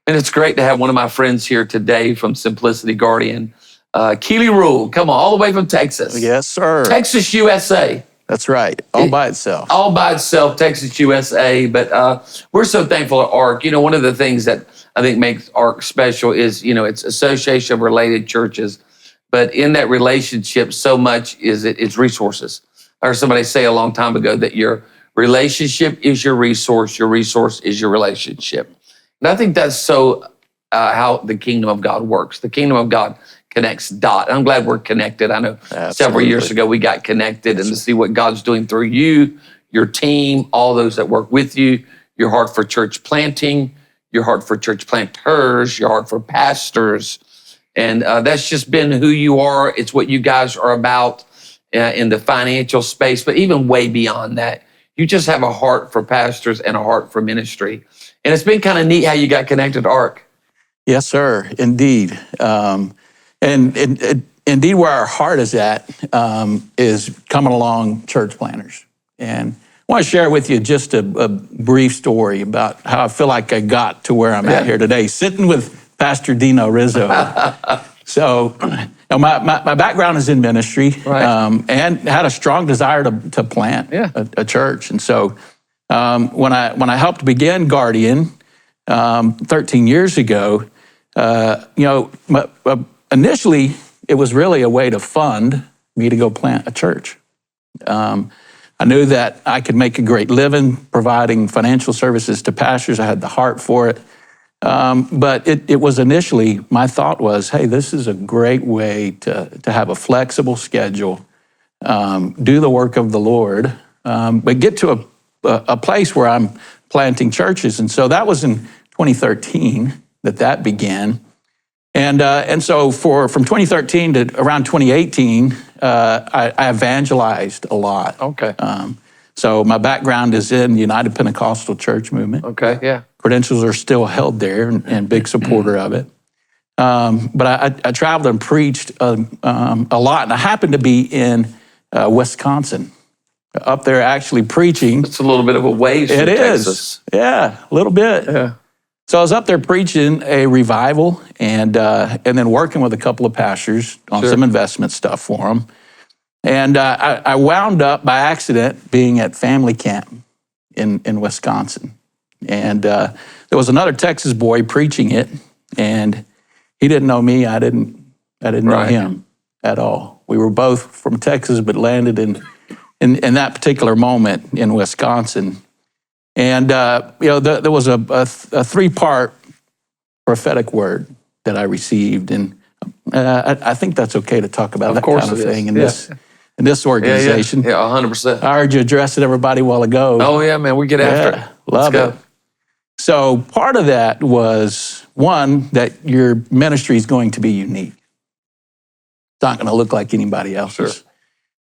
And it's great to have one of my friends here today from Simplicity Guardian, Keely Rule. Come on, all the way from Texas. Yes, sir. Texas, USA. That's right. All by itself. All by itself, Texas, USA. But we're so thankful at ARC. You know, one of the things that I think makes ARC special is, you know, it's association of related churches. But in that relationship, so much is it's resources. I heard somebody say a long time ago that your relationship is your resource is your relationship. And I think that's so how the kingdom of God works. The kingdom of God connects dot. I'm glad we're connected. I know several years ago we got connected, and to see what God's doing through you, your team, all those that work with you, your heart for church planting, your heart for church planters, your heart for pastors. And that's just been who you are. It's what you guys are about in the financial space, but even way beyond that. You just have a heart for pastors and a heart for ministry. And it's been kind of neat how you got connected to ARC. Yes, sir. Indeed. And indeed, where our heart is at is coming along church planners. And I want to share with you just a brief story about how I feel like I got to where I'm at here today, sitting with Pastor Dino Rizzo. So my background is in ministry, and had a strong desire to plant a church. And so when I helped begin Guardian 13 years ago, initially it was really a way to fund me to go plant a church. I knew that I could make a great living providing financial services to pastors. I had the heart for it. But it was initially, my thought was, hey, this is a great way to have a flexible schedule, do the work of the Lord, but get to a place where I'm planting churches. And so that was in 2013 that began. And so from 2013 to around 2018, I evangelized a lot. Okay. So my background is in the United Pentecostal Church movement. Okay, yeah. Credentials are still held there, and big supporter of it. But I traveled and preached a lot, and I happened to be in Wisconsin, up there actually preaching. It's a little bit of a ways from Texas. Yeah, a little bit. Yeah. So I was up there preaching a revival and then working with a couple of pastors on some investment stuff for them. And I wound up by accident being at family camp in Wisconsin. And there was another Texas boy preaching it, and he didn't know me. I didn't know him at all. We were both from Texas, but landed in that particular moment in Wisconsin. And there was a three-part prophetic word that I received, and I think that's okay to talk about that kind of thing in this organization. Yeah, 100%. I heard you address it everybody a while ago. Oh yeah, man, we get after it. Love it. So part of that was, one, that your ministry is going to be unique. It's not going to look like anybody else's. Sure.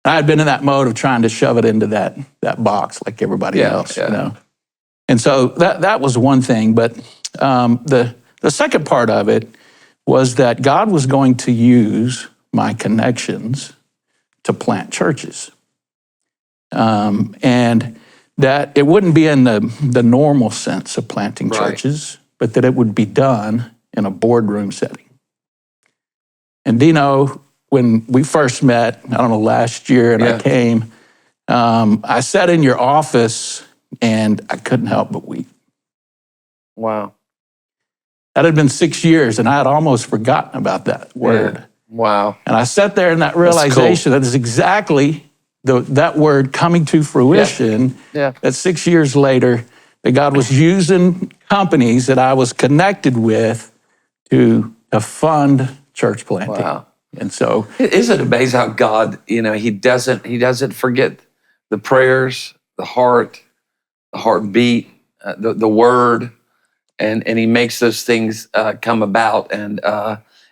I had been in that mode of trying to shove it into that box like everybody else, you know. And so that was one thing. But the second part of it was that God was going to use my connections to plant churches. And that it wouldn't be in the normal sense of planting churches, but that it would be done in a boardroom setting. And Dino, when we first met, I don't know, last year, and I came, I sat in your office and I couldn't help but weep. Wow. That had been 6 years, and I had almost forgotten about that word. Yeah. Wow. And I sat there in that realization that is exactly that word coming to fruition, that 6 years later, that God was using companies that I was connected with to fund church planting. Wow. And so, isn't it amazing how God, he doesn't forget the prayers, the heartbeat, the word, and he makes those things come about. And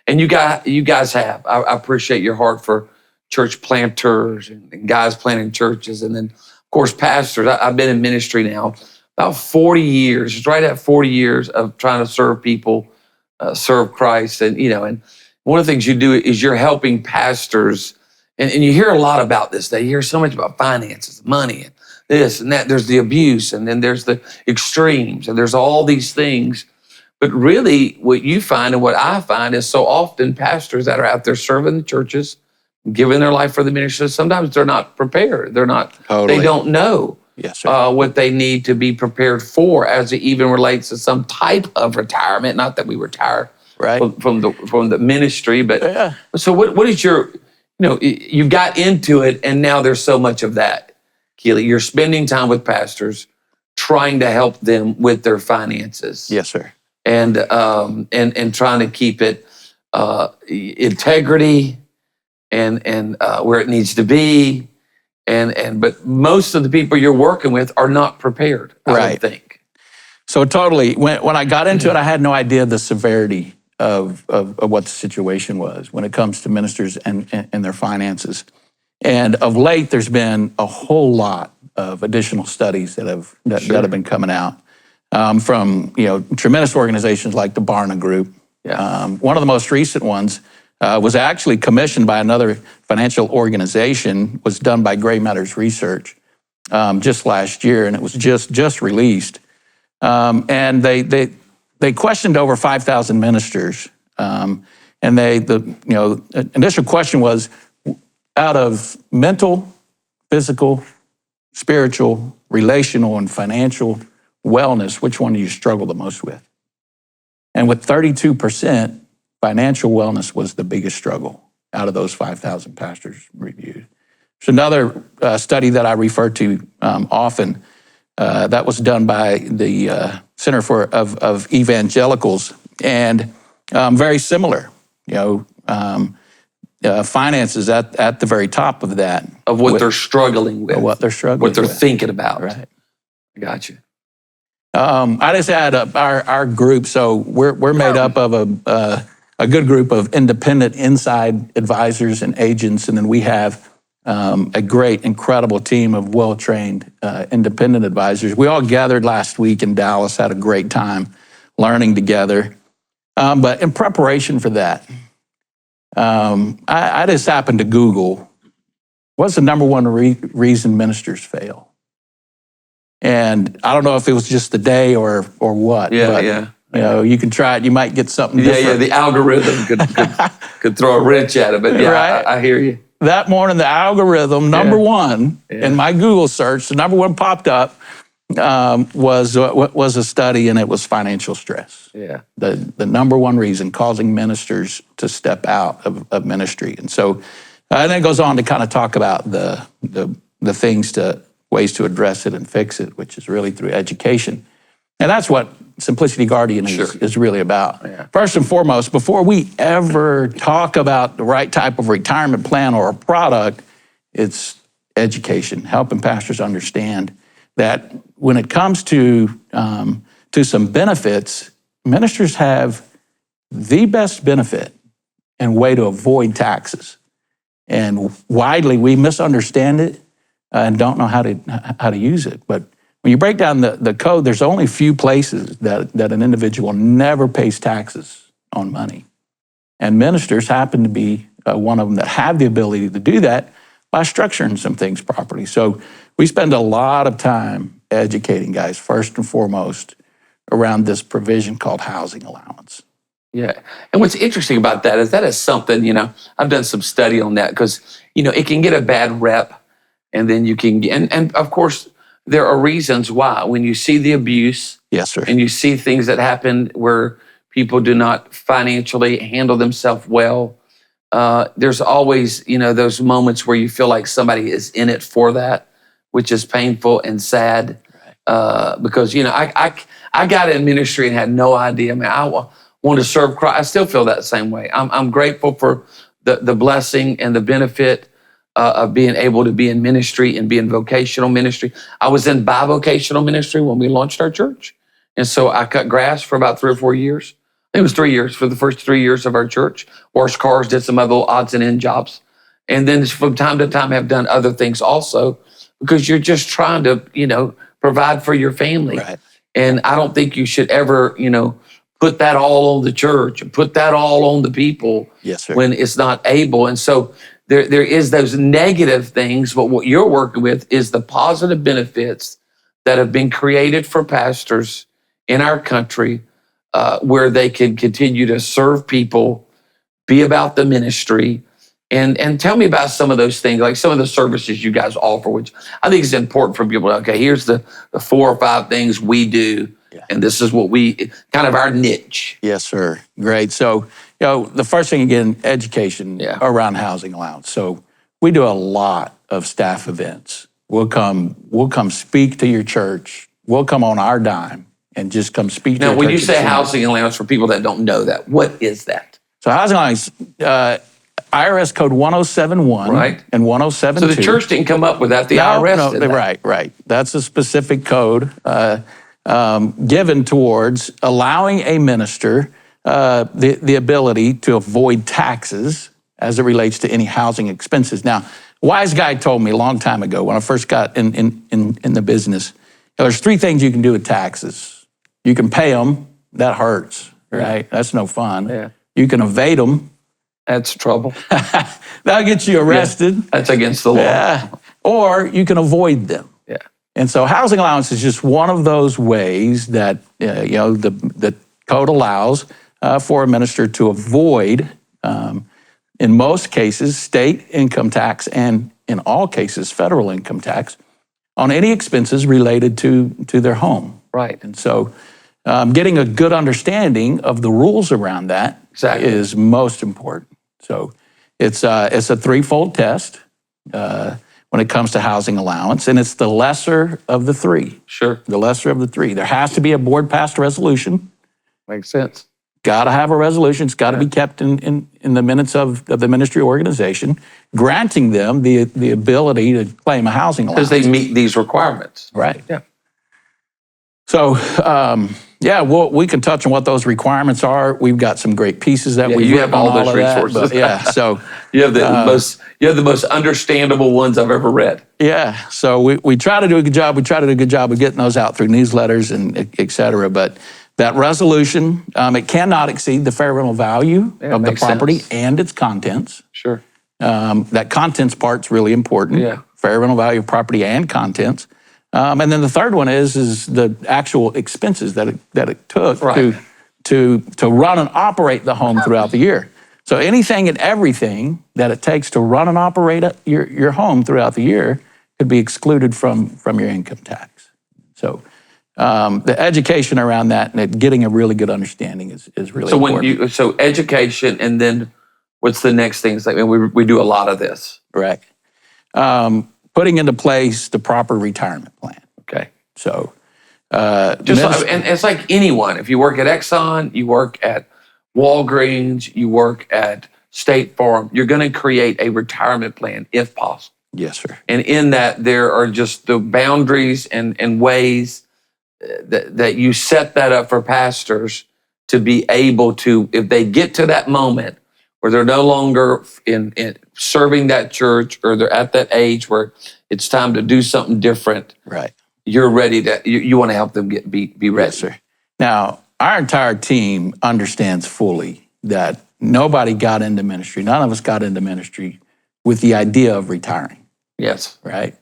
you guys have. I appreciate your heart for church planters and guys planting churches, and then of course pastors. I've been in ministry now about 40 years. It's right at 40 years of trying to serve people, serve Christ, and and one of the things you do is you're helping pastors, and you hear a lot about this. They hear so much about finances, money, and this and that. There's the abuse, and then there's the extremes, and there's all these things. But really, what you find and what I find is so often pastors that are out there serving the churches, giving their life for the ministry, sometimes they're not prepared. They're not, Totally. they don't know Yes, sir. what they need to be prepared for as it even relates to some type of retirement. Not that we retire Right. from the ministry, but Yeah. so what is your, you got into it and now there's so much of that, Keely. You're spending time with pastors, trying to help them with their finances. Yes, sir. And trying to keep it integrity and where it needs to be, but most of the people you're working with are not prepared, I Right. would think. So totally, when I got into it, I had no idea the severity of what the situation was when it comes to ministers and their finances. And of late, there's been a whole lot of additional studies that have been coming out from tremendous organizations like the Barna Group. Yeah. One of the most recent ones was actually commissioned by another financial organization, was done by Gray Matters Research just last year, and it was just released. And they questioned over 5,000 ministers, and the initial question was, out of mental, physical, spiritual, relational, and financial wellness, which one do you struggle the most with? And with 32%, financial wellness was the biggest struggle out of those 5,000 pastors reviewed. There's another study that I refer to often that was done by the Center of Evangelicals, and very similar. Finances at the very top of that. Of what they're struggling with. What they're struggling what they're with. thinking about. Right. I got you. I just had our group, so we're made up of a good group of independent inside advisors and agents, and then we have a great, incredible team of well-trained independent advisors. We all gathered last week in Dallas, had a great time learning together. But in preparation for that, I just happened to Google, what's the number one reason ministers fail? And I don't know if it was just the day or what. Yeah. You can try it. You might get something different. Yeah. The algorithm could throw a wrench at it, but yeah, Right? I hear you. That morning, the algorithm, number one in my Google search, the number one popped up was a study, and it was financial stress. Yeah. The number one reason causing ministers to step out of ministry. And so, and then it goes on to kind of talk about the ways to address it and fix it, which is really through education. And that's what Simplicity Guardian is really about. Yeah. First and foremost, before we ever talk about the right type of retirement plan or a product, it's education, helping pastors understand that when it comes to some benefits, ministers have the best benefit and way to avoid taxes. And widely, we misunderstand it and don't know how to use it. But when you break down the code, there's only a few places that an individual never pays taxes on money. And ministers happen to be one of them that have the ability to do that by structuring some things properly. So we spend a lot of time educating guys, first and foremost, around this provision called housing allowance. Yeah. And what's interesting about that is something, I've done some study on that because, it can get a bad rep, and then you can get, and of course, there are reasons why. When you see the abuse, yes, sir, and you see things that happen where people do not financially handle themselves well, there's always, those moments where you feel like somebody is in it for that, which is painful and sad. Because, I got in ministry and had no idea. I want to serve Christ. I still feel that same way. I'm grateful for the blessing and the benefit of being able to be in ministry and be in vocational ministry. I was in bivocational ministry when we launched our church. And so I cut grass for about 3 or 4 years. I think it was 3 years for the first 3 years of our church. Washed cars, did some other little odds and end jobs. And then from time to time have done other things also, because you're just trying to, provide for your family. Right. And I don't think you should ever, put that all on the church and put that all on the people. Yes, sir. When it's not able. And so there is those negative things, but what you're working with is the positive benefits that have been created for pastors in our country where they can continue to serve people, be about the ministry. And tell me about some of those things, like some of the services you guys offer, which I think is important for people. Okay, here's the 4 or 5 things we do, and this is what we, kind of our niche. Yes, sir. Great. So, the first thing, again, education around housing allowance. So we do a lot of staff events. We'll come speak to your church. We'll come on our dime and just come speak to your church. Now, when you say housing allowance, for people that don't know that, what is that? So housing allowance, IRS code 1071 and 1072. So the church didn't come up with that, the IRS did that. Right. That's a specific code given towards allowing a minister the ability to avoid taxes as it relates to any housing expenses. Now, a wise guy told me a long time ago when I first got in the business, there's 3 things you can do with taxes. You can pay them, that hurts, right? That's no fun. Yeah. You can evade them. That's trouble. That'll get you arrested. Yeah, that's against the law. Yeah. Or you can avoid them. Yeah. And so housing allowance is just one of those ways that the code allows for a minister to avoid, in most cases, state income tax, and in all cases, federal income tax on any expenses related to their home. Right. And so getting a good understanding of the rules around that is most important. So it's a threefold test when it comes to housing allowance, and it's the lesser of the 3. Sure. The lesser of the 3. There has to be a board-passed resolution. Makes sense. Got to have a resolution. It's got to be kept in the minutes of the ministry organization, granting them the ability to claim a housing allowance. Because they meet these requirements. Right. Yeah. So, we can touch on what those requirements are. We've got some great pieces that we've have all those resources. So you have the most understandable ones I've ever read. Yeah. So we try to do a good job. We try to do a good job of getting those out through newsletters and et cetera. But that resolution, it cannot exceed the fair rental value of the property and its contents. Sure. That contents part's really important. Yeah. Fair rental value of property and contents. And then the third one is the actual expenses that it took to run and operate the home throughout the year. So anything and everything that it takes to run and operate your home throughout the year could be excluded from your income tax. So the education around that and getting a really good understanding is really important. So education, and then what's the next thing? It's like, we do a lot of this. Correct. Putting into place the proper retirement plan. Okay. So, and it's like anyone. If you work at Exxon, you work at Walgreens, you work at State Farm, you're going to create a retirement plan if possible. Yes, sir. And in that, there are just the boundaries and ways that you set that up for pastors to be able to, if they get to that moment where they're no longer in serving that church, or they're at that age where it's time to do something different. Right. You're ready to. You want to help them be ready. Yes, sir. Now, our entire team understands fully that nobody got into ministry. None of us got into ministry with the idea of retiring. Yes. Right.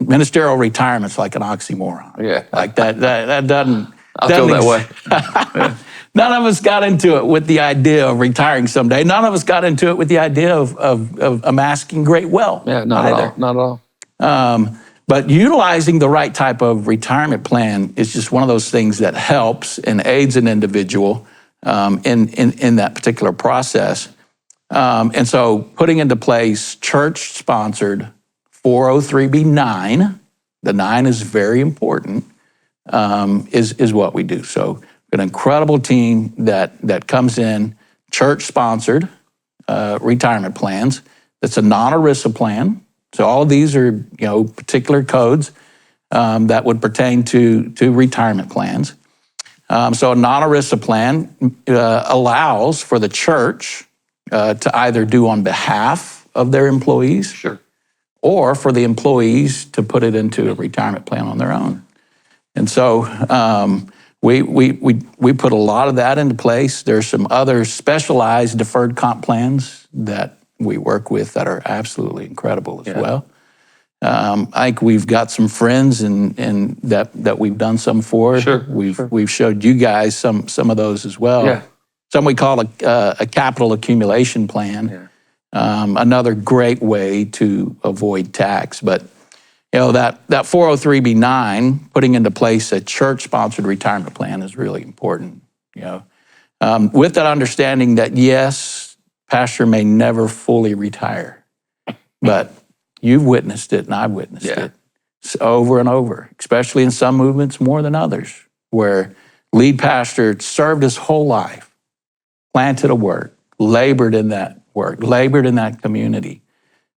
Ministerial retirement's like an oxymoron. Yeah. Like that doesn't. I feel that way. Yeah. None of us got into it with the idea of retiring someday. None of us got into it with the idea of amassing great wealth. Yeah, not at all. But utilizing the right type of retirement plan is just one of those things that helps and aids an individual in that particular process. And so putting into place church-sponsored 403b-9, the 9 is very important, is what we do. So an incredible team that comes in, church-sponsored retirement plans. It's a non-ERISA plan. So all of these are particular codes that would pertain to retirement plans. So a non-ERISA plan allows for the church to either do on behalf of their employees, sure, or for the employees to put it into a retirement plan on their own. And so we put a lot of that into place. There's some other specialized deferred comp plans that we work with that are absolutely incredible as well. I think we've got some friends and that we've done some for. Sure. We've showed you guys some of those as well. Yeah. Some we call a capital accumulation plan. Yeah. Another great way to avoid tax. But that 403b-9, putting into place a church-sponsored retirement plan is really important. With that understanding that yes, pastor may never fully retire, but you've witnessed it and I've witnessed it over and over, especially in some movements more than others, where lead pastor served his whole life, planted a work, labored in that work, labored in that community,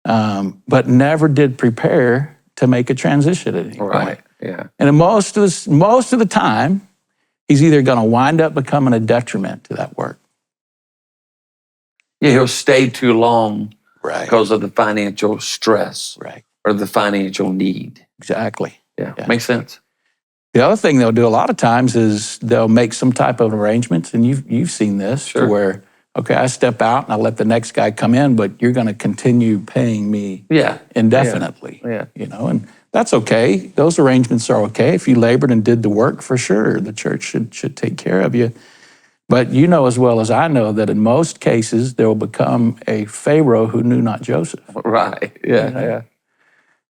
but never did prepare to make a transition at any point. Yeah. And most of the time, he's either going to wind up becoming a detriment to that work. Yeah, he'll stay too long Right. because of the financial stress Right. or the financial need. Exactly. Yeah. Makes sense. The other thing they'll do a lot of times is they'll make some type of arrangements, and you've seen this, Sure. to where, okay, I step out and I let the next guy come in, but you're going to continue paying me indefinitely. Yeah. And that's okay. Those arrangements are okay. If you labored and did the work, for sure, the church should take care of you. But you know as well as I know that in most cases, there will become a Pharaoh who knew not Joseph. Right. Yeah.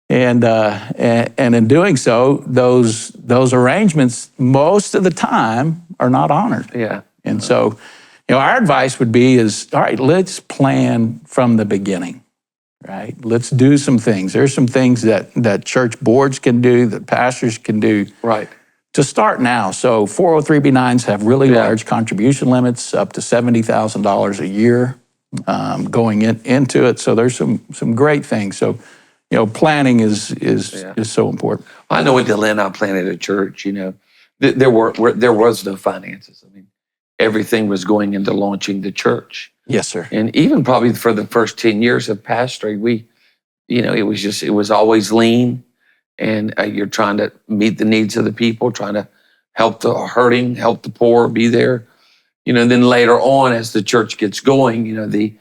And in doing so, those arrangements most of the time are not honored. Yeah. And so, our advice would be is, all right, let's plan from the beginning, right? Let's do some things. There's some things that church boards can do, that pastors can do. Right. To start now. So 403b-9s have really large contribution limits, up to $70,000 a year going into it. So there's some great things. So, planning is so important. I know when Dylan and I planted a church, there was no finances. I mean, everything was going into launching the church. Yes, sir. And even probably for the first 10 years of pastoring, it was always lean. And you're trying to meet the needs of the people, trying to help the hurting, help the poor, be there. Then later on, as the church gets going, the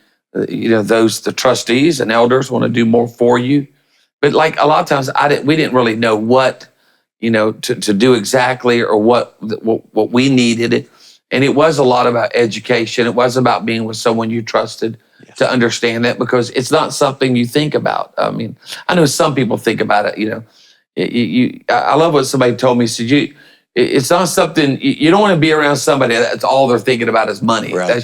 trustees and elders want to do more for you. But like a lot of times, we didn't really know what, to do exactly, or what we needed. And it was a lot about education. It was about being with someone you trusted to understand that, because it's not something you think about. I mean, I know some people think about it, I love what somebody told me. Said it's not something you don't want to be around somebody that's all they're thinking about is money. Right.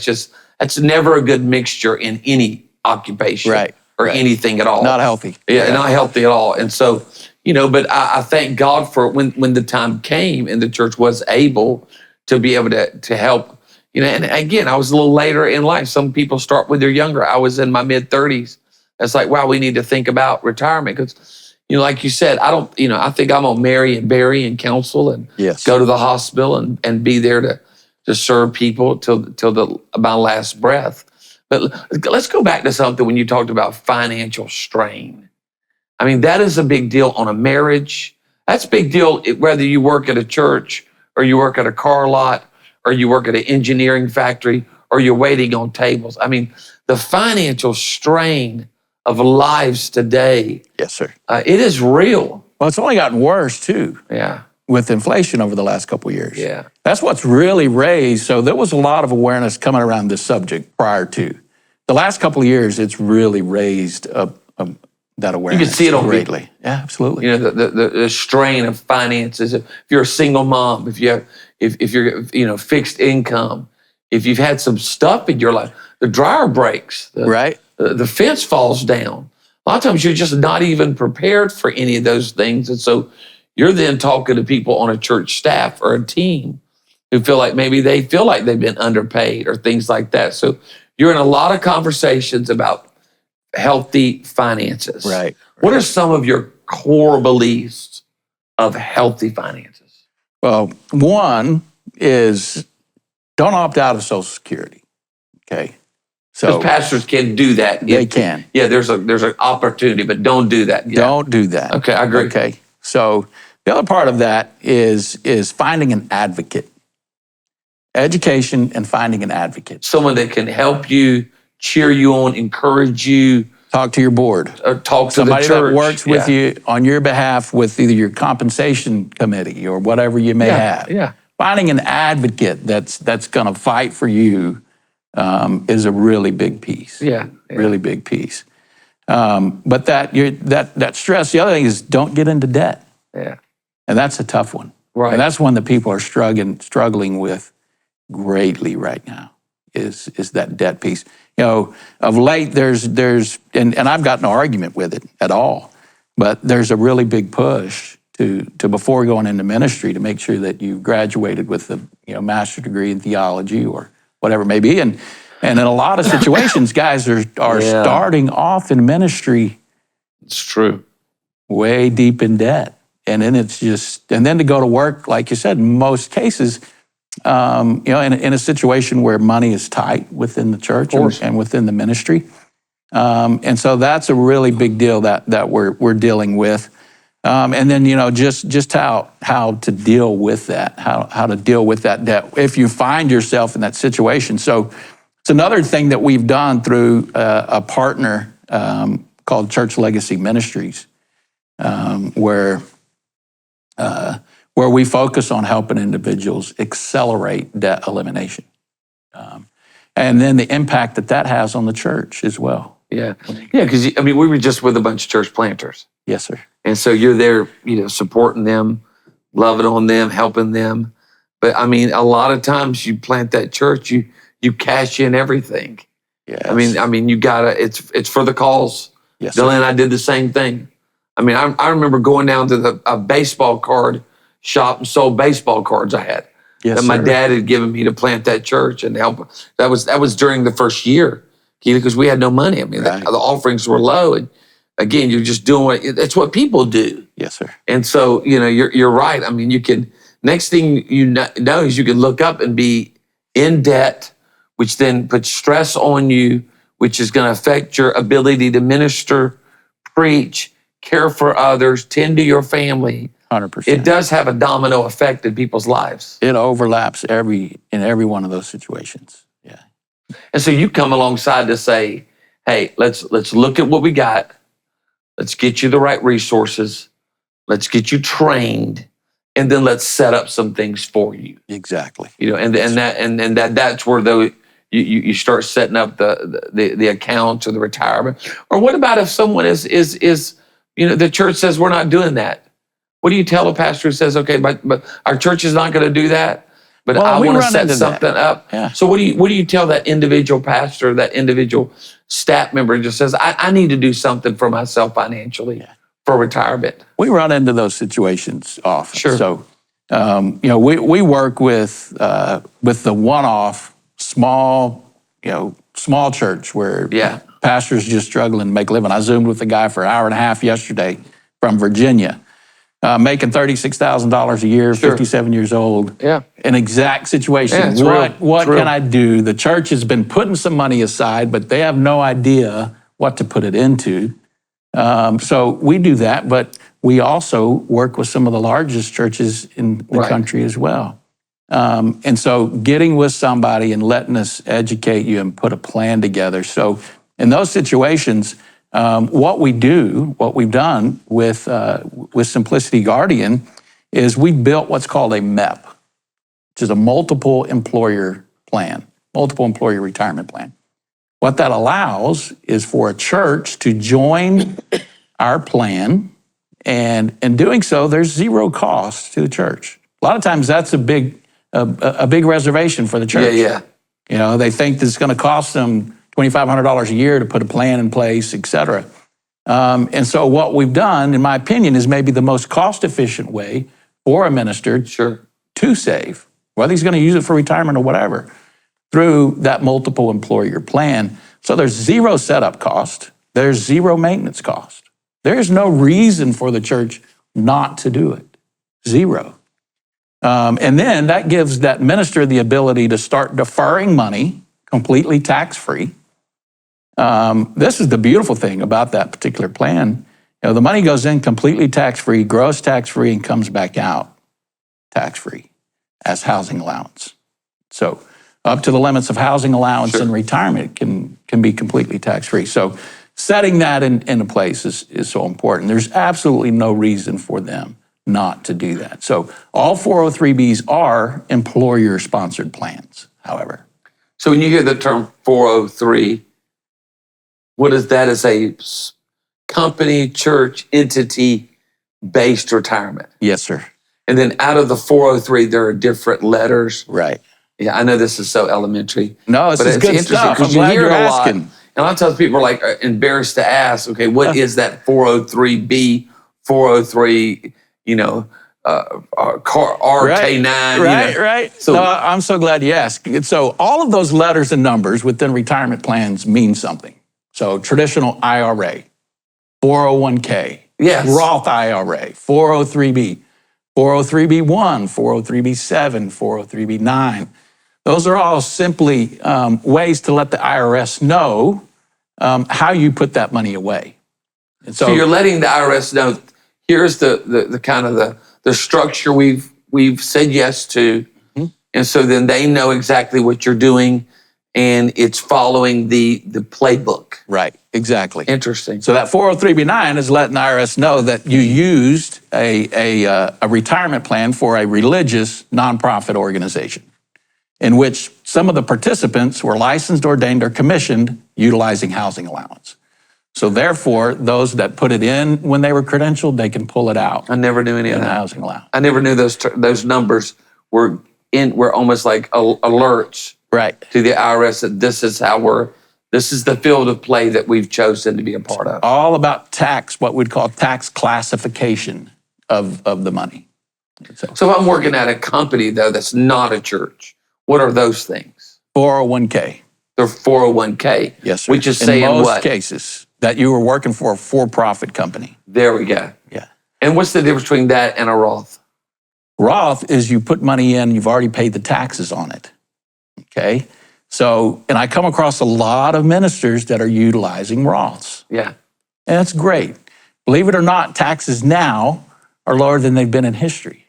That's never a good mixture in any occupation, or anything at all. Not healthy. Yeah, not healthy at all. And so, but I thank God for when the time came and the church was able to be able to help. And again, I was a little later in life. Some people start when they're younger. I was in my mid-30s. It's like, wow, we need to think about retirement, because like you said, I think I'm gonna marry and bury and counsel and go to the hospital and be there to serve people till my last breath. But let's go back to something when you talked about financial strain. I mean, that is a big deal on a marriage. That's a big deal whether you work at a church, or you work at a car lot, or you work at an engineering factory, or you're waiting on tables. I mean, the financial strain of lives today. Yes, sir. It is real. Well, it's only gotten worse too. Yeah. With inflation over the last couple of years. Yeah. That's what's really raised. So there was a lot of awareness coming around this subject prior to. The last couple of years, it's really raised that awareness. You can see it on greatly. people. Yeah, absolutely. The strain of finances. If you're a single mom, if you're fixed income, if you've had some stuff in your life, the dryer breaks. The fence falls down. A lot of times you're just not even prepared for any of those things. And so you're then talking to people on a church staff or a team who feel like maybe they feel like they've been underpaid or things like that. So you're in a lot of conversations about healthy finances. Right. What are some of your core beliefs of healthy finances? Well, one is don't opt out of Social Security. Okay. Because pastors can do that. They can. Yeah, there's an opportunity, but don't do that. Yeah. Don't do that. Okay, I agree. Okay. So the other part of that is finding an advocate. Education and finding an advocate. Someone that can help you, cheer you on, encourage you, Talk to your board. Or talk to Somebody the church. that works with you on your behalf with either your compensation committee or whatever you may have. Yeah. Finding an advocate that's going to fight for you is a really big piece. Yeah. Really big piece. But that stress. The other thing is don't get into debt. Yeah. And that's a tough one. Right. And that's one that people are struggling with greatly right now. Is that debt piece? Of late there's and I've got no argument with it at all, but there's a really big push to before going into ministry to make sure that you've graduated with a master's degree in theology or whatever it may be. And in a lot of situations, guys are starting off in ministry. It's true. Way deep in debt. And then then to go to work, like you said, in most cases, in a situation where money is tight within the church and within the ministry. And so that's a really big deal that we're dealing with. And then, just how to deal with that, how to deal with that debt if you find yourself in that situation. So it's another thing that we've done through a partner called Church Legacy Ministries, where we focus on helping individuals accelerate debt elimination. And then the impact that has on the church as well. Yeah. Yeah, because, we were just with a bunch of church planters. Yes, sir. And so you're there, supporting them, loving on them, helping them. But, a lot of times you plant that church, you cash in everything. Yes. You gotta, it's for the cause. Yes, Dylan and I did the same thing. I remember going down to a baseball card shop and sold baseball cards I had. Yes, that my sir. dad had given me to plant that church and help. That was during the first year, because we had no money. Right. The offerings were low, and again, you're just doing it's what people do. Yes, sir. And so you're right. You can, next thing you know is you can look up and be in debt, which then puts stress on you, which is going to affect your ability to minister, preach, care for others, tend to your family. 100%. It does have a domino effect in people's lives. It overlaps in every one of those situations. Yeah. And so you come alongside to say, hey, let's look at what we got. Let's get you the right resources. Let's get you trained, and then let's set up some things for you. Exactly. That's where you start setting up the accounts or the retirement. Or what about if someone is the church says we're not doing that? What do you tell a pastor who says, okay, but our church is not going to do that, but I want to set something up? Yeah. So what do you tell that individual pastor, that individual staff member who just says, I need to do something for myself financially for retirement? We run into those situations often. Sure. So, we work with the one-off small church where pastors just struggling to make a living. I Zoomed with a guy for an hour and a half yesterday from Virginia, making $36,000 a year, 57 years old. Yeah. An exact situation. Yeah, what can I do? The church has been putting some money aside, but they have no idea what to put it into. So we do that, but we also work with some of the largest churches in the country as well. And so getting with somebody and letting us educate you and put a plan together. So in those situations, what we've done with Simplicity Guardian is we built what's called a MEP, which is a multiple employer retirement plan. What that allows is for a church to join our plan, and in doing so, there's zero cost to the church. A lot of times that's a big reservation for the church. Yeah. They think that it's going to cost them $2,500 a year to put a plan in place, et cetera. And so what we've done, in my opinion, is maybe the most cost-efficient way for a minister to save, whether he's going to use it for retirement or whatever, through that multiple employer plan. So there's zero setup cost. There's zero maintenance cost. There's no reason for the church not to do it. Zero. And then that gives that minister the ability to start deferring money completely tax-free. This is the beautiful thing about that particular plan. The money goes in completely tax-free, gross tax-free, and comes back out tax-free as housing allowance. So up to the limits of housing allowance and retirement can be completely tax-free. So setting that into place is so important. There's absolutely no reason for them not to do that. So all 403Bs are employer-sponsored plans, however. So when you hear the term 403, what is that? As a company, church, entity-based retirement? Yes, sir. And then out of the 403, there are different letters. Right. Yeah, I know this is so elementary. No, this is good stuff. I'm because you glad hear you're a lot. asking. And a lot of times people are like embarrassed to ask, okay, what is that 403B, 403, RK9? Right. So, No, I'm so glad you asked. So all of those letters and numbers within retirement plans mean something. So traditional IRA, 401k, yes. Roth IRA, 403B, 403B1, 403B7, 403B9. Those are all simply ways to let the IRS know how you put that money away. And so you're letting the IRS know, here's the kind of the structure we've said yes to. Mm-hmm. And so then they know exactly what you're doing, and it's following the playbook. Right, exactly. Interesting. So that 403B9 is letting the IRS know that you used a retirement plan for a religious nonprofit organization, in which some of the participants were licensed, ordained, or commissioned utilizing housing allowance. So therefore, those that put it in when they were credentialed, they can pull it out. I never knew any of that. Housing allowance. I never knew those numbers were almost like alerts, right, to the IRS that this is the field of play that we've chosen to be a part of. All about tax, what we'd call tax classification of the money. So if I'm working at a company, though, that's not a church, what are those things? 401k. They're 401k. Yes, sir. Which is saying in most what? cases, that you were working for a for-profit company. There we go. Yeah. And what's the difference between that and a Roth? Roth is you put money in, you've already paid the taxes on it. Okay? So, and I come across a lot of ministers that are utilizing Roths. Yeah. And that's great. Believe it or not, taxes now are lower than they've been in history.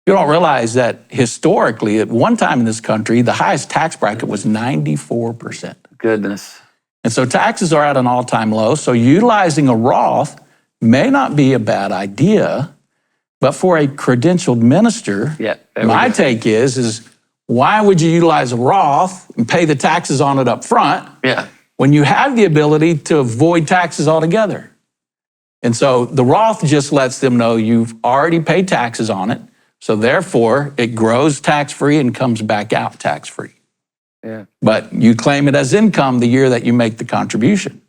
You don't realize that historically, at one time in this country, the highest tax bracket was 94%. Goodness. And so taxes are at an all-time low. So utilizing a Roth may not be a bad idea, but for a credentialed minister, my take is why would you utilize a Roth and pay the taxes on it up front when you have the ability to avoid taxes altogether? And so the Roth just lets them know you've already paid taxes on it. So therefore, it grows tax-free and comes back out tax-free. Yeah. But you claim it as income the year that you make the contribution.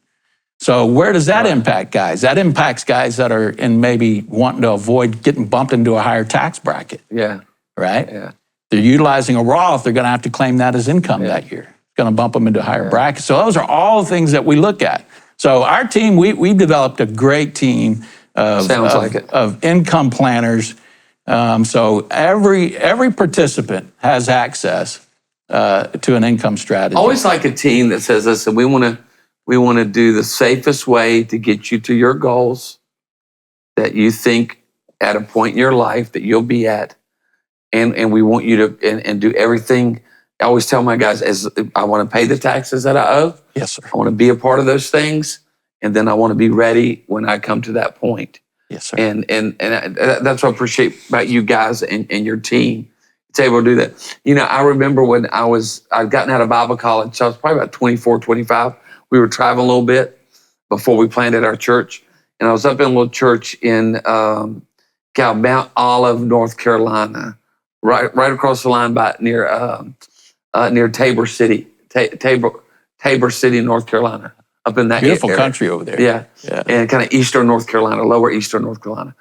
So where does that impact guys? That impacts guys that are in maybe wanting to avoid getting bumped into a higher tax bracket. Yeah. Right? Yeah. They're utilizing a Roth, they're going to have to claim that as income that year. It's going to bump them into a higher bracket. So those are all things that we look at. So our team, we've developed a great team of income planners. So every participant has access to an income strategy. Always like a team that says, listen, we want to do the safest way to get you to your goals that you think at a point in your life that you'll be at. And we want you to and do everything. I always tell my guys, as I want to pay the taxes that I owe. Yes, sir. I want to be a part of those things. And then I want to be ready when I come to that point. Yes, sir. And that's what I appreciate about you guys and your team. It's able to do that. I remember when I'd gotten out of Bible college, so I was probably about 24, 25. We were traveling a little bit before we planted our church. And I was up in a little church in Mount Olive, North Carolina, right across the line near Tabor City, Tabor City, North Carolina. Up in that beautiful area. Country over there. Yeah. And kind of eastern North Carolina, lower eastern North Carolina.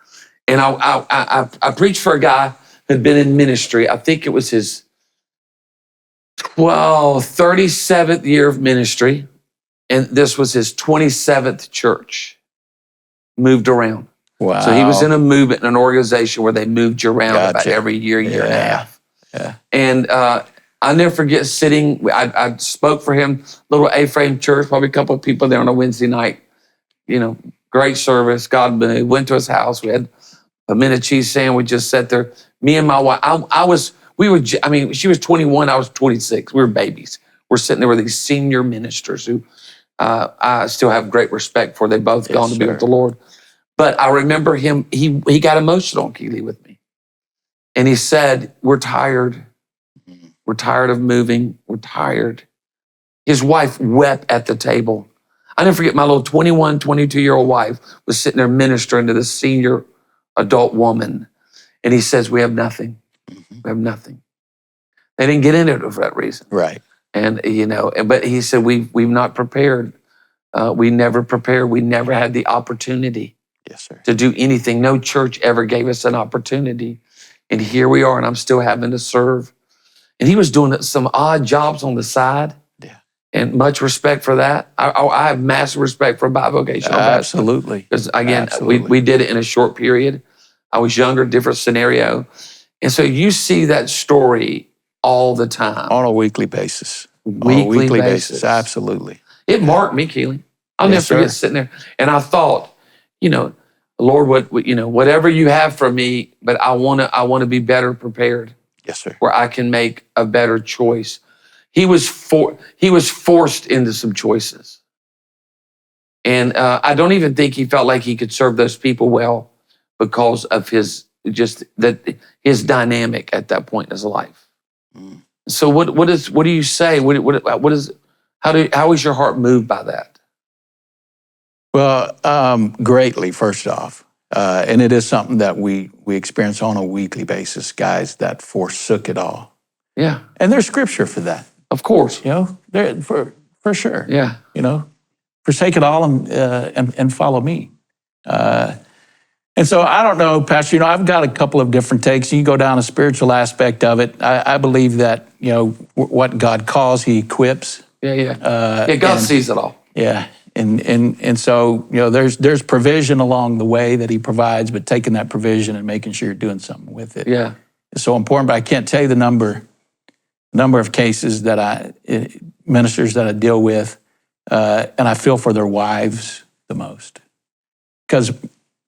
And I preached for a guy who had been in ministry. I think it was his 37th year of ministry. And this was his 27th church. Moved around. Wow. So he was in a movement, in an organization where they moved you around about every year and a half. Yeah. And I'll never forget sitting, I spoke for him, little A-frame church, probably a couple of people there on a Wednesday night. Great service. God moved. Went to his house. We had a minute cheese sandwich, just sat there. Me and my wife, she was 21, I was 26. We were babies. We're sitting there with these senior ministers who I still have great respect for. They both gone to be with sir. the Lord. But I remember him, he got emotional, Keely, with me. And he said, we're tired. We're tired of moving. We're tired. His wife wept at the table. I never forget, my little 21, 22-year-old wife was sitting there ministering to this senior adult woman. And he says, we have nothing. We have nothing. They didn't get into it for that reason. Right. And, but he said, we've not prepared. We never prepared. We never had the opportunity Yes, sir. to do anything. No church ever gave us an opportunity. And here we are, and I'm still having to serve. And he was doing some odd jobs on the side. Yeah. And much respect for that. I have massive respect for bivocational pastor. Absolutely. Because again, Absolutely. we did it in a short period. I was younger, different scenario. And so you see that story all the time. On a weekly basis. Weekly basis. Absolutely. It marked me, Keely. I'll never forget sitting there. And I thought, Lord, whatever you have for me, but I want to be better prepared. Yes, sir. Where I can make a better choice. He was forced into some choices. And I don't even think he felt like he could serve those people well because of his dynamic at that point in his life. Mm. So what do you say? How is your heart moved by that? Well, greatly, first off. And it is something that we experience on a weekly basis, guys that forsook it all. Yeah. And there's scripture for that. Of course. For sure. Yeah. Forsake it all and follow me. And so I don't know, Pastor, I've got a couple of different takes. You go down a spiritual aspect of it. I believe that, what God calls, he equips. Yeah. God sees it all. Yeah. And so, there's provision along the way that he provides, but taking that provision and making sure you're doing something with it. Yeah. It's so important, but I can't tell you the number of cases that ministers that I deal with, and I feel for their wives the most. Because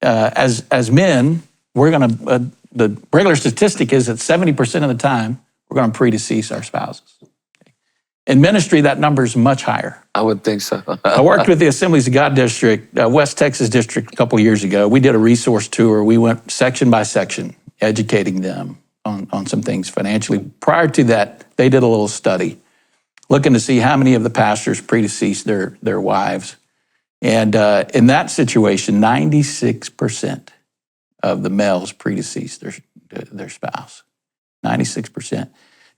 as men, we're going to, the regular statistic is that 70% of the time, we're going to predecease our spouses. In ministry, that number is much higher. I would think so. I worked with the Assemblies of God District, West Texas District, a couple of years ago. We did a resource tour. We went section by section, educating them on some things financially. Prior to that, they did a little study, looking to see how many of the pastors predeceased their wives. And in that situation, 96% of the males predeceased their spouse. 96%.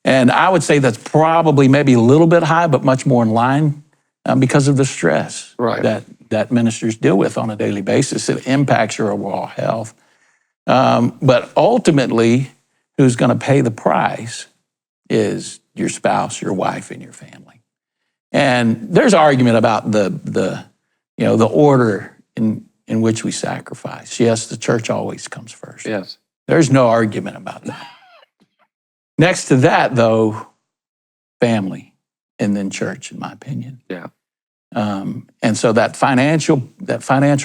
And I would say that's probably maybe a little bit high, but much more in line because of the stress that ministers deal with on a daily basis. It impacts your overall health. But ultimately, who's going to pay the price is your spouse, your wife, and your family. And there's argument about the order in which we sacrifice. Yes, the church always comes first. Yes. There's no argument about that. Next to that, though, family, and then church, in my opinion. Yeah. And so that financial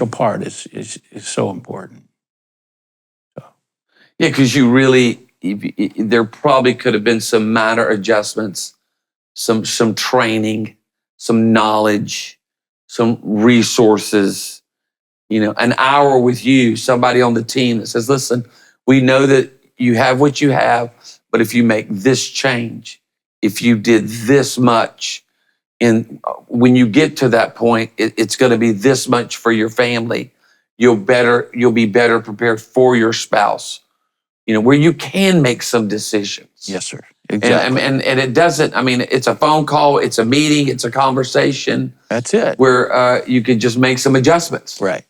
part is so important. So. Yeah, because there probably could have been some minor adjustments, some training, some knowledge, some resources. An hour with you, somebody on the team that says, "Listen, we know that you have what you have." But if you make this change, if you did this much, and when you get to that point, it's going to be this much for your family. You'll be better prepared for your spouse. Where you can make some decisions. Yes, sir. Exactly. And it doesn't. It's a phone call, it's a meeting, it's a conversation. That's it. Where you could just make some adjustments. Right.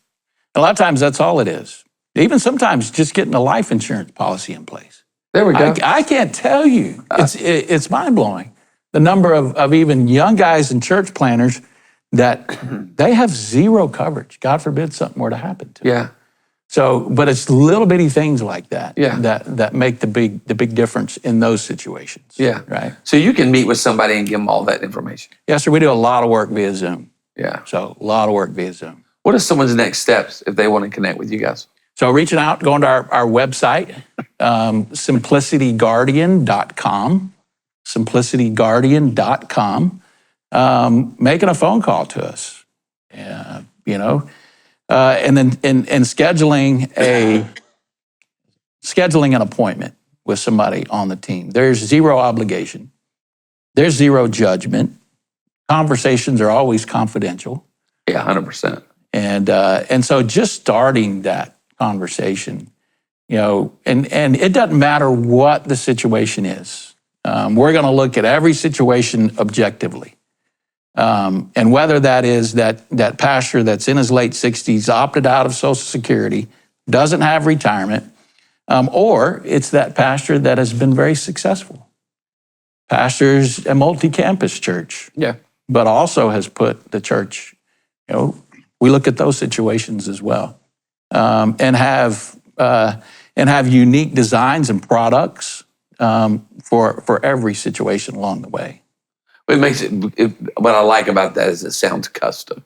A lot of times that's all it is. Even sometimes just getting a life insurance policy in place. There we go. I can't tell you. It's mind-blowing. The number of even young guys and church planners that they have zero coverage. God forbid something were to happen to them. Yeah. So, but it's little bitty things like that that make the big difference in those situations. Yeah. Right. So you can meet with somebody and give them all that information. Yes, sir. We do a lot of work via Zoom. Yeah. So a lot of work via Zoom. What are someone's next steps if they want to connect with you guys? So reaching out, going to our website, simplicityguardian.com, simplicityguardian.com. making a phone call to us, you know, and then and scheduling an appointment with somebody on the team. There's zero obligation. There's zero judgment. Conversations are always confidential. Yeah, 100%. And so just starting that conversation, you know, and it doesn't matter what the situation is. We're going to look at every situation objectively. And whether that is that pastor that's in his late 60s, opted out of Social Security, doesn't have retirement, or it's that pastor that has been very successful. Pastors a multi-campus church, Yeah. but also has put the church, you know, we look at those situations as well, and have unique designs and products for every situation along the way. It makes what I like about that is it sounds custom.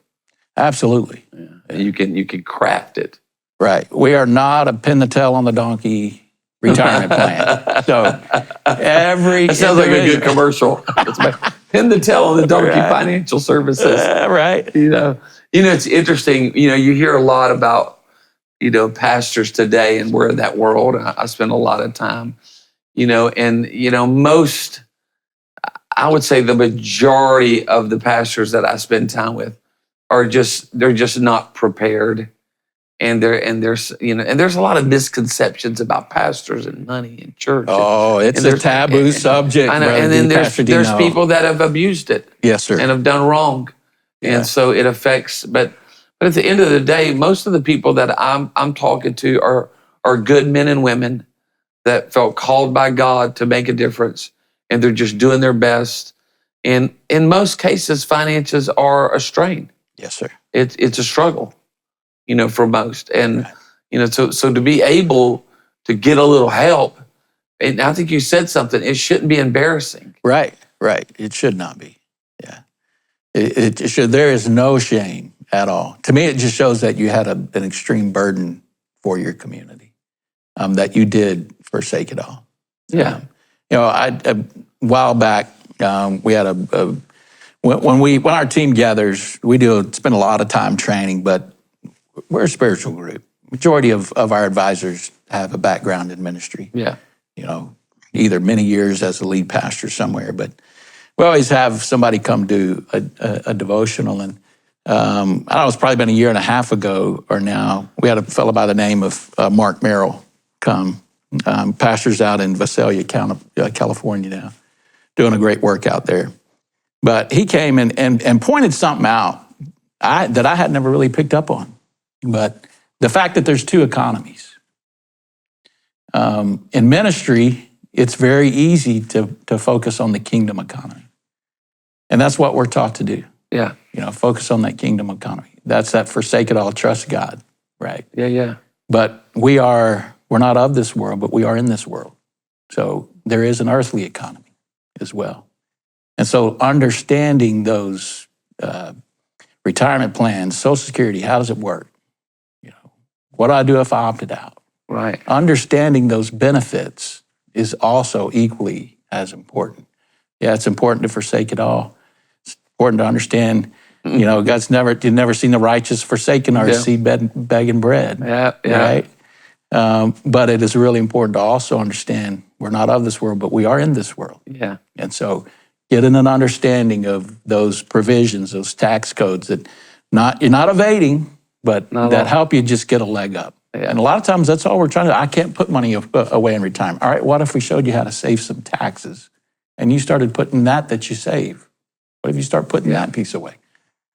Absolutely. Yeah. You can craft it. Right. We are not a pin the tail on the donkey retirement plan. So That sounds like a good commercial. Pin the tail on the donkey financial services. Right. You know, it's interesting. You know, you hear a lot about, you know, pastors today, and we're in that world. I spend a lot of time, you know, and, you know, I would say the majority of the pastors that I spend time with they're just not prepared. And there's a lot of misconceptions about pastors and money and church. Oh, it's a taboo subject. I know. And then there's people that have abused it. Yes, sir. And have done wrong. Yeah. And so it affects, but at the end of the day, most of the people that I'm talking to are good men and women that felt called by God to make a difference, and they're just doing their best. And in most cases, finances are a strain. Yes, sir. It's a struggle, you know, for most. And, you know, so to be able to get a little help, and I think you said something, it shouldn't be embarrassing. Right. It should not be. Yeah. It should. There is no shame at all. To me, it just shows that you had an extreme burden for your community, that you did forsake it all. Yeah. You know, a while back, we had when our team gathers, we spend a lot of time training, but we're a spiritual group. Majority of our advisors have a background in ministry. Yeah. You know, either many years as a lead pastor somewhere, but we always have somebody come do a devotional. And I don't know, it's probably been a year and a half ago or now, we had a fellow by the name of Mark Merrill come. Pastors out in Visalia, California now, doing a great work out there. But he came and pointed something out that I had never really picked up on. But the fact that there's two economies. In ministry, it's very easy to focus on the kingdom economy. And that's what we're taught to do. Yeah. You know, focus on that kingdom economy. That's that forsake it all, trust God, right? Yeah. But we're not of this world, but we are in this world. So there is an earthly economy as well. And so understanding those retirement plans, Social Security, how does it work? You know, what do I do if I opted out? Right. Understanding those benefits is also equally as important. Yeah, it's important to forsake it all. It's important to understand, you know, you've never seen the righteous forsaken or seed begging bread. Yeah. Right? But it is really important to also understand we're not of this world, but we are in this world. Yeah. And so getting an understanding of those provisions, those tax codes that you're not evading, but that help you just get a leg up. Yeah. And a lot of times that's all we're trying to do. I can't put money away in retirement. All right, what if we showed you how to save some taxes and you started putting that you save? What if you start putting that piece away?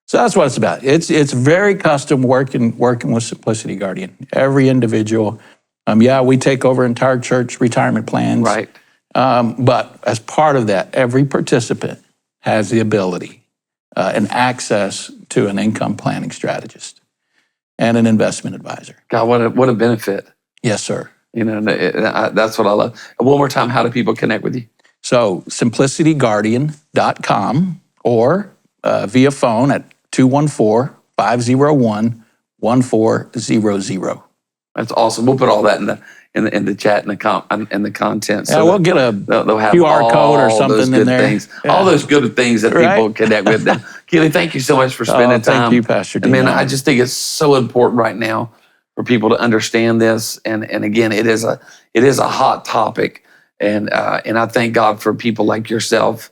So that's what it's about. It's very custom working with Simplicity Guardian. Every individual, we take over entire church retirement plans. Right. But as part of that, every participant has the ability and access to an income planning strategist and an investment advisor. God, what a benefit. Yes, sir. You know, that's what I love. One more time, how do people connect with you? So simplicityguardian.com or via phone at 214-501-1400. That's awesome. We'll put all that in the chat and the content. Yeah, we'll get a they'll have QR code or all those something good in there. things, Yeah. all those good things that Right. people connect with. Them. Keely, thank you so much for spending time. Thank you, Pastor And Dino. man, I just think it's so important right now for people to understand this. And again, it is a hot topic. And I thank God for people like yourself.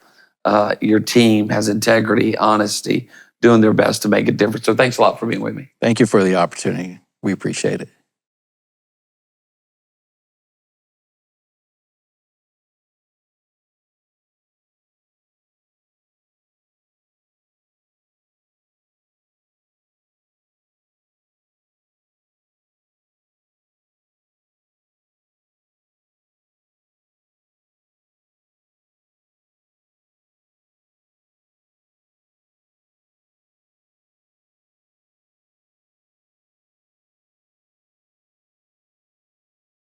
Your team has integrity, honesty, doing their best to make a difference. So thanks a lot for being with me. Thank you for the opportunity. We appreciate it.